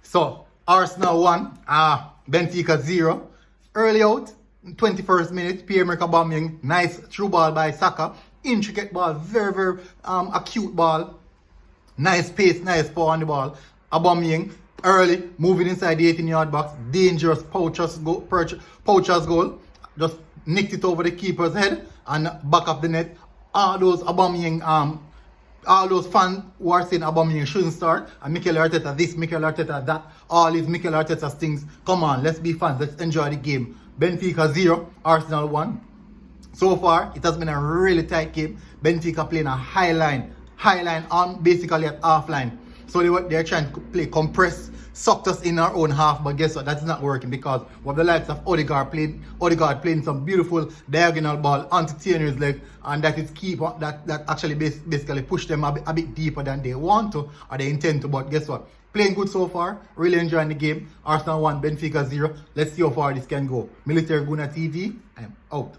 So, Arsenal 1, Benfica 0. Early out, 21st minute, Pierre-Emerick Aubameyang, nice through ball by Saka. Intricate ball, very acute ball. Nice pace, nice power on the ball. Aubameyang, early, moving inside the 18-yard box. Dangerous Poacher's goal. Just nicked it over the keeper's head and back of the net. All those Aubameyang, all those fans who are saying Aubameyang shouldn't start, and Mikel Arteta this, Mikel Arteta that, all these Mikel Arteta's things. Come on, let's be fans, let's enjoy the game. Benfica 0, Arsenal 1. So far, it has been a really tight game. Benfica playing a high line on basically at half line. So they're trying to play compress, sucked us in our own half, but guess what? That's not working because what the likes of Odegaard playing some beautiful diagonal ball onto Tierney's leg, and that is key. That actually basically push them a bit deeper than they want to or they intend to. But guess what? Playing good so far, really enjoying the game. Arsenal 1, Benfica 0. Let's see how far this can go. Military Guna TV, I am out.